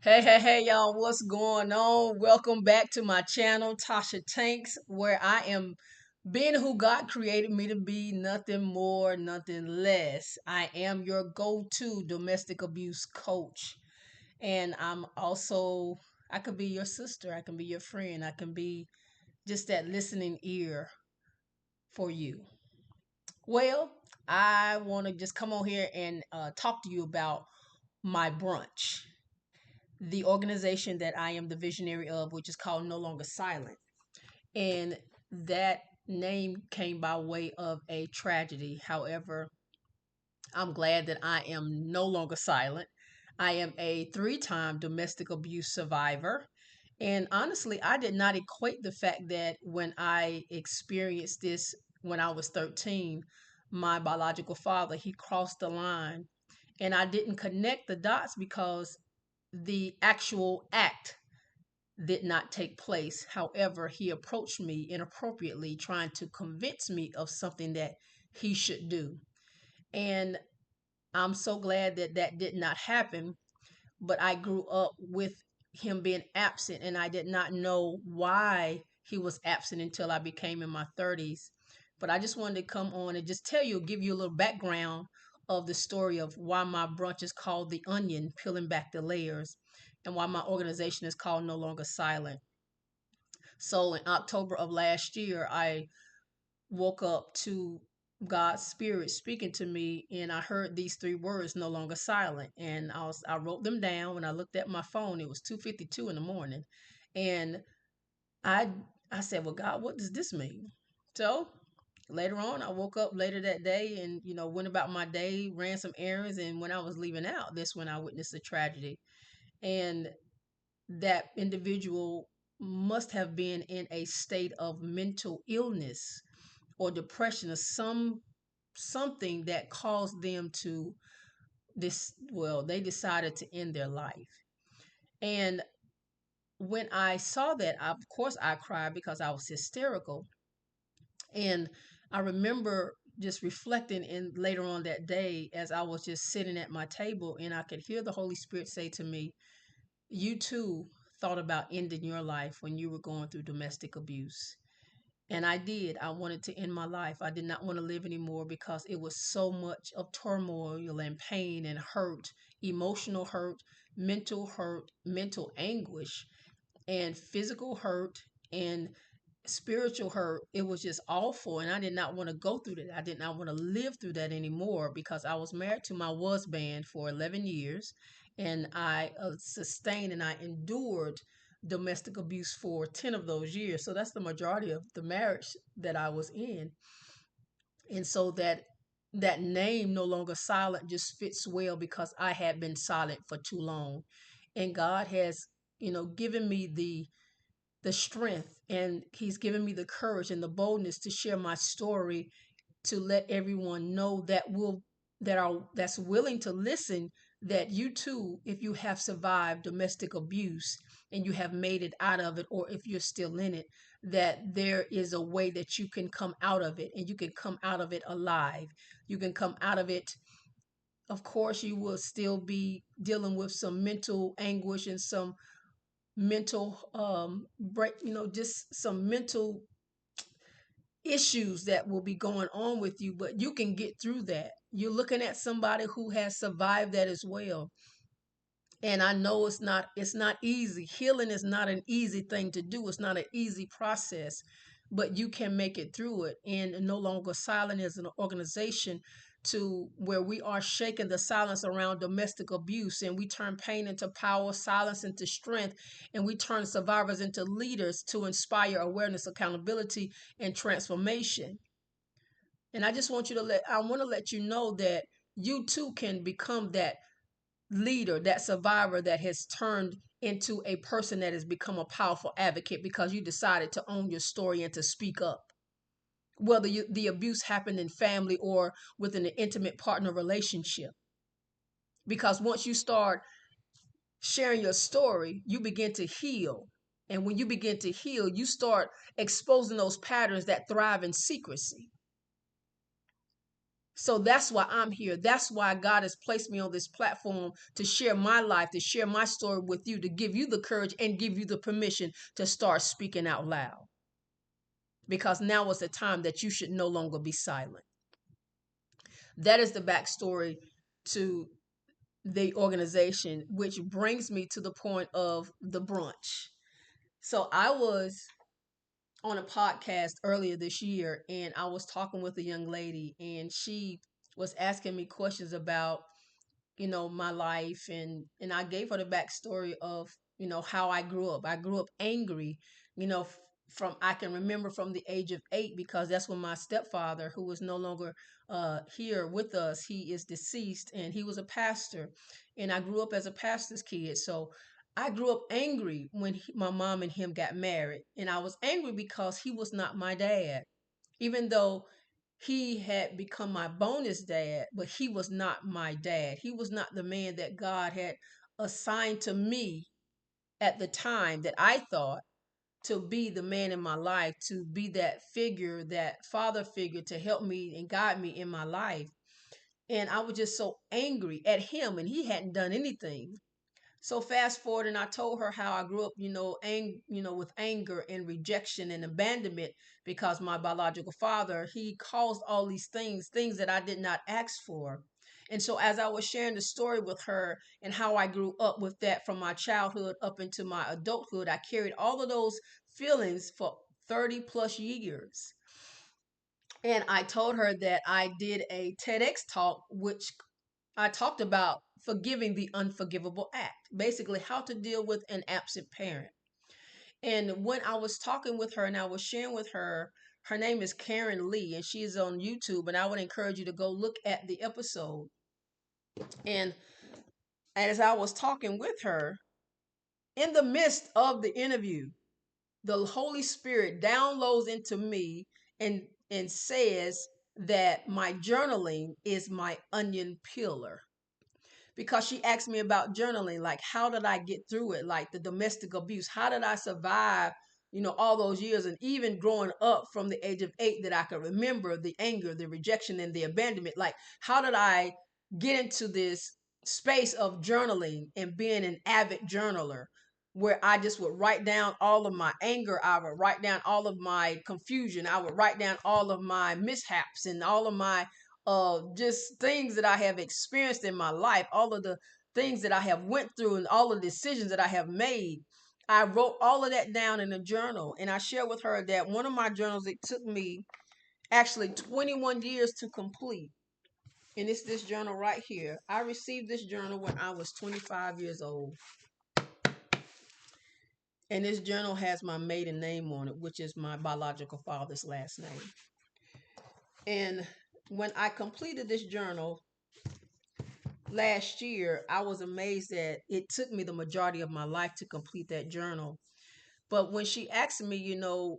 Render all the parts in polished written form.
Hey, y'all, what's going on? Welcome back to my channel, Tasha Tanks, where I am being who God created me to be, nothing more, nothing less. I am your go to domestic abuse coach. And I could be your sister, I can be your friend, I can be just that listening ear for you. Well, I want to just come on here and talk to you about my brunch, the organization that I am the visionary of, which is called No Longer Silent. And that name came by way of a tragedy. However, I'm glad that I am no longer silent. I am a three-time domestic abuse survivor. And honestly, I did not equate the fact that when I experienced this when I was 13, my biological father, he crossed the line. And I didn't connect the dots because the actual act did not take place. However, he approached me inappropriately, trying to convince me of something that he should do. And I'm so glad that that did not happen. But I grew up with him being absent, and I did not know why he was absent until I became in my 30s. But I just wanted to come on and just tell you, give you a little background of the story of why my brunch is called The Onion, peeling back the layers, and why my organization is called No Longer Silent. So in October of last year, I woke up to God's spirit speaking to me, and I heard these three words, no longer silent. And I wrote them down. When I looked at my phone, it was 2:52 in the morning. And I I said, "Well, God, what does this mean?" So later on, I woke up later that day and, went about my day, ran some errands, and when I was leaving out, that's when I witnessed a tragedy. And that individual must have been in a state of mental illness or depression or something that caused them to they decided to end their life. And when I saw that, of course I cried because I was hysterical. And I remember just reflecting in later on that day as I was just sitting at my table, and I could hear the Holy Spirit say to me, you too thought about ending your life when you were going through domestic abuse. And I did. I wanted to end my life. I did not want to live anymore because it was so much of turmoil and pain and hurt, mental anguish, and physical hurt and spiritual hurt. It was just awful. And I did not want to go through that. I did not want to live through that anymore because I was married to my husband for 11 years, and I sustained and I endured domestic abuse for 10 of those years. So that's the majority of the marriage that I was in. And so that name, no longer silent, just fits well because I had been silent for too long. And God has, given me the strength, and he's given me the courage and the boldness to share my story, to let everyone know that's willing to listen, that you too, if you have survived domestic abuse and you have made it out of it, or if you're still in it, that there is a way that you can come out of it, and you can come out of it alive. You can come out of it. Of course, you will still be dealing with some mental anguish and some mental break, just some mental issues that will be going on with you, but you can get through that. You're looking at somebody who has survived that as well. And I know it's not easy. Healing is not an easy thing to do. It's not an easy process, but you can make it through it. And No Longer Silent is an organization to where we are shaking the silence around domestic abuse, and we turn pain into power, silence into strength, and we turn survivors into leaders to inspire awareness, accountability, and transformation. And I want to let you know that you too can become that leader, that survivor that has turned into a person that has become a powerful advocate because you decided to own your story and to speak up. Whether the abuse happened in family or within an intimate partner relationship. Because once you start sharing your story, you begin to heal. And when you begin to heal, you start exposing those patterns that thrive in secrecy. So that's why I'm here. That's why God has placed me on this platform to share my life, to share my story with you, to give you the courage and give you the permission to start speaking out loud. Because now is the time that you should no longer be silent. That is the backstory to the organization, which brings me to the point of the brunch. So I was on a podcast earlier this year, and I was talking with a young lady, and she was asking me questions about, my life, and I gave her the backstory of, how I grew up. I grew up angry, from I can remember from the age of 8, because that's when my stepfather, who is no longer here with us, he is deceased, and he was a pastor, and I grew up as a pastor's kid. So I grew up angry when my mom and him got married, and I was angry because he was not my dad, even though he had become my bonus dad, but he was not my dad. He was not the man that God had assigned to me at the time, that I thought to be the man in my life, to be that figure, that father figure, to help me and guide me in my life. And I was just so angry at him, and he hadn't done anything. So fast forward, and I told her how I grew up, with anger and rejection and abandonment, because my biological father, he caused all these things that I did not ask for. And so as I was sharing the story with her and how I grew up with that from my childhood up into my adulthood, I carried all of those feelings for 30 plus years. And I told her that I did a TEDx talk, which I talked about forgiving the unforgivable act, basically how to deal with an absent parent. And when I was talking with her and I was sharing with her, her name is Karen Lee, and she's on YouTube, and I would encourage you to go look at the episode. And as I was talking with her, in the midst of the interview, the Holy Spirit downloads into me and says that my journaling is my onion peeler, because she asked me about journaling, like how did I get through it, like the domestic abuse, how did I survive, all those years, and even growing up from the age of 8, that I could remember the anger, the rejection, and the abandonment. Like, how did I get into this space of journaling and being an avid journaler, where I just would write down all of my anger, I would write down all of my confusion, I would write down all of my mishaps and all of my just things that I have experienced in my life, all of the things that I have went through, and all of the decisions that I have made. I wrote all of that down in a journal, and I shared with her that one of my journals, it took me actually 21 years to complete. And it's this journal right here. I received this journal when I was 25 years old. And this journal has my maiden name on it, which is my biological father's last name. And when I completed this journal last year, I was amazed that it took me the majority of my life to complete that journal. But when she asked me,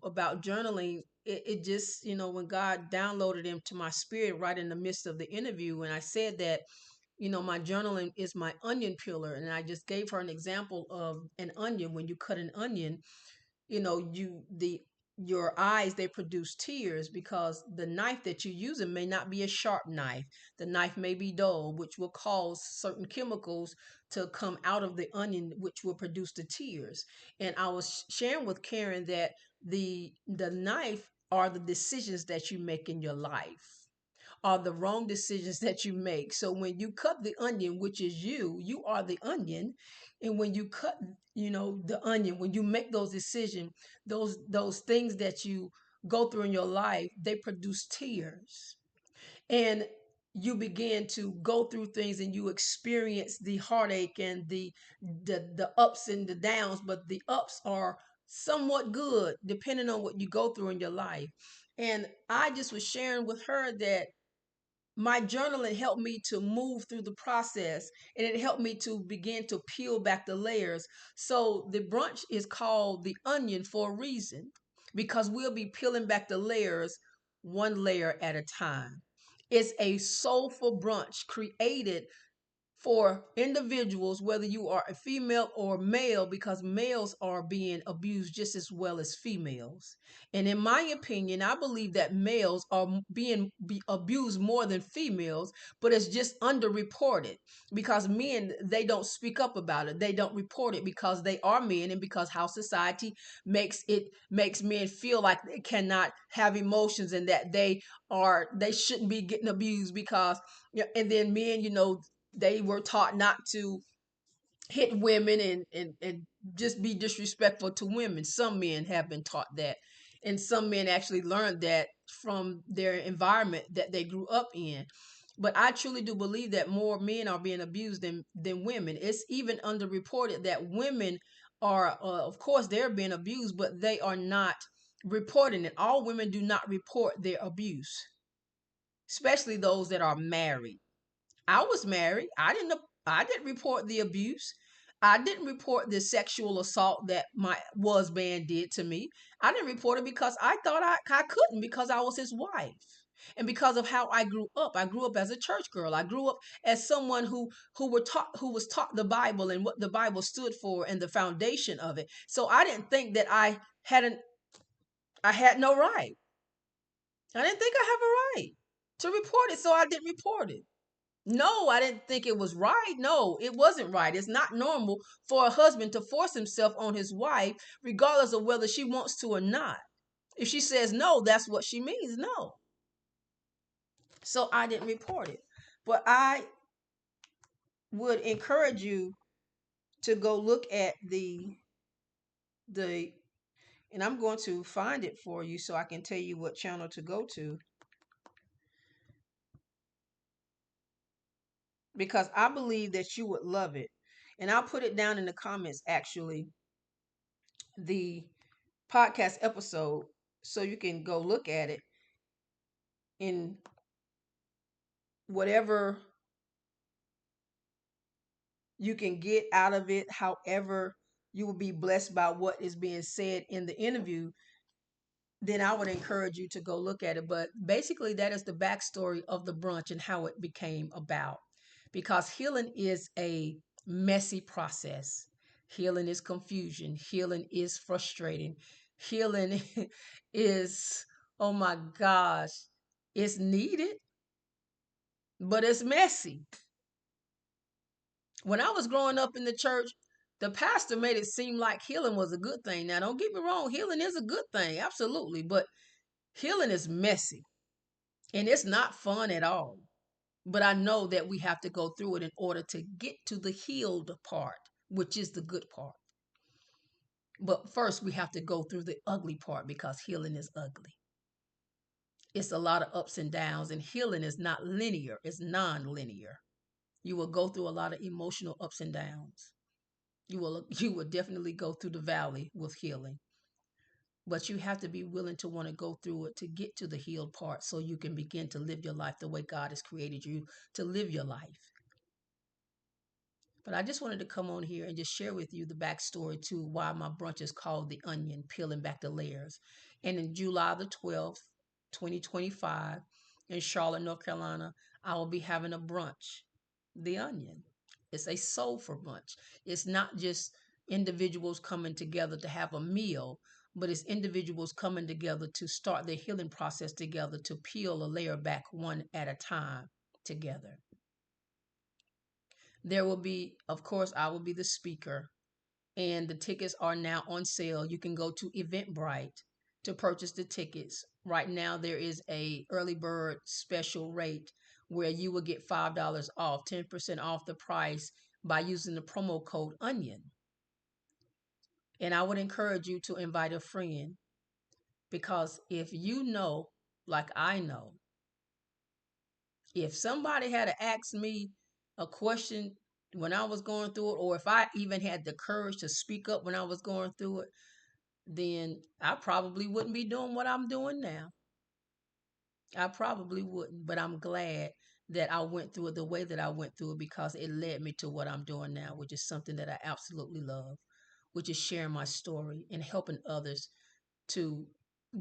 about journaling, it just, when God downloaded into my spirit right in the midst of the interview, and I said that, my journaling is my onion peeler. And I just gave her an example of an onion. When you cut an onion, your eyes, they produce tears, because the knife that you're using may not be a sharp knife. The knife may be dull, which will cause certain chemicals to come out of the onion, which will produce the tears. And I was sharing with Karen that the knife are the decisions that you make in your life, are the wrong decisions that you make. So when you cut the onion, which is you are the onion. And when you cut, the onion, when you make those decisions, those things that you go through in your life, they produce tears. And you begin to go through things, and you experience the heartache and the ups and the downs, but the ups are somewhat good depending on what you go through in your life. And I just was sharing with her that my journaling helped me to move through the process, and it helped me to begin to peel back the layers. So the brunch is called the onion for a reason, because we'll be peeling back the layers one layer at a time. It's a soulful brunch created for individuals, whether you are a female or male, because males are being abused just as well as females. And in my opinion, I believe that males are abused more than females, but it's just underreported because men, they don't speak up about it. They don't report it because they are men, and because how society makes men feel like they cannot have emotions and that they shouldn't be getting abused because, yeah. And then men, they were taught not to hit women and just be disrespectful to women. Some men have been taught that. And some men actually learned that from their environment that they grew up in. But I truly do believe that more men are being abused than women. It's even underreported that women are, of course, they're being abused, but they are not reporting it. All women do not report their abuse, especially those that are married. I was married. I didn't report the abuse. I didn't report the sexual assault that my husband did to me. I didn't report it because I thought I couldn't, because I was his wife. And because of how I grew up. I grew up as a church girl. I grew up as someone who was taught the Bible and what the Bible stood for and the foundation of it. So I didn't think that I had no right. I didn't think I have a right to report it, so I didn't report it. No, I didn't think it was right. No, it wasn't right. It's not normal for a husband to force himself on his wife, regardless of whether she wants to or not. If she says no, that's what she means, no. So I didn't report it. But I would encourage you to go look at the and I'm going to find it for you so I can tell you what channel to go to, because I believe that you would love it. And I'll put it down in the comments, actually, the podcast episode, so you can go look at it in whatever you can get out of it. However, you will be blessed by what is being said in the interview, then I would encourage you to go look at it. But basically, that is the backstory of the brunch and how it became about. Because healing is a messy process. Healing is confusion. Healing is frustrating. Healing is, oh my gosh, it's needed, but it's messy. When I was growing up in the church, the pastor made it seem like healing was a good thing. Now, don't get me wrong, healing is a good thing, absolutely, but healing is messy and it's not fun at all. But I know that we have to go through it in order to get to the healed part, which is the good part. But first, we have to go through the ugly part because healing is ugly. It's a lot of ups and downs, and healing is not linear, it's non linear. You will go through a lot of emotional ups and downs. You will definitely go through the valley with healing. But you have to be willing to want to go through it to get to the healed part so you can begin to live your life the way God has created you to live your life. But I just wanted to come on here and just share with you the backstory to why my brunch is called The Onion, peeling back the layers. And in July the 12th, 2025, in Charlotte, North Carolina, I will be having a brunch, The Onion. It's a soulful brunch. It's not just individuals coming together to have a meal, but it's individuals coming together to start their healing process together, to peel a layer back one at a time together. There will be, of course, I will be the speaker, and the tickets are now on sale. You can go to Eventbrite to purchase the tickets. Right now, there is a early bird special rate where you will get $5 off, 10% off the price by using the promo code ONION. And I would encourage you to invite a friend, because if you know, like I know, if somebody had to ask me a question when I was going through it, or if I even had the courage to speak up when I was going through it, then I probably wouldn't be doing what I'm doing now. I probably wouldn't, but I'm glad that I went through it the way that I went through it, because it led me to what I'm doing now, which is something that I absolutely love, which is sharing my story and helping others to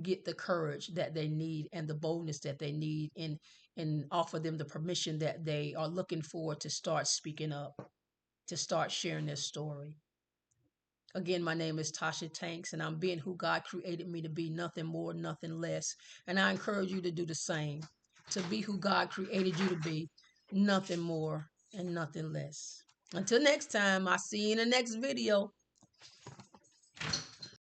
get the courage that they need and the boldness that they need, and offer them the permission that they are looking for to start speaking up, to start sharing their story. Again, my name is Tasha Tanks, and I'm being who God created me to be, nothing more, nothing less. And I encourage you to do the same, to be who God created you to be, nothing more and nothing less. Until next time, I'll see you in the next video.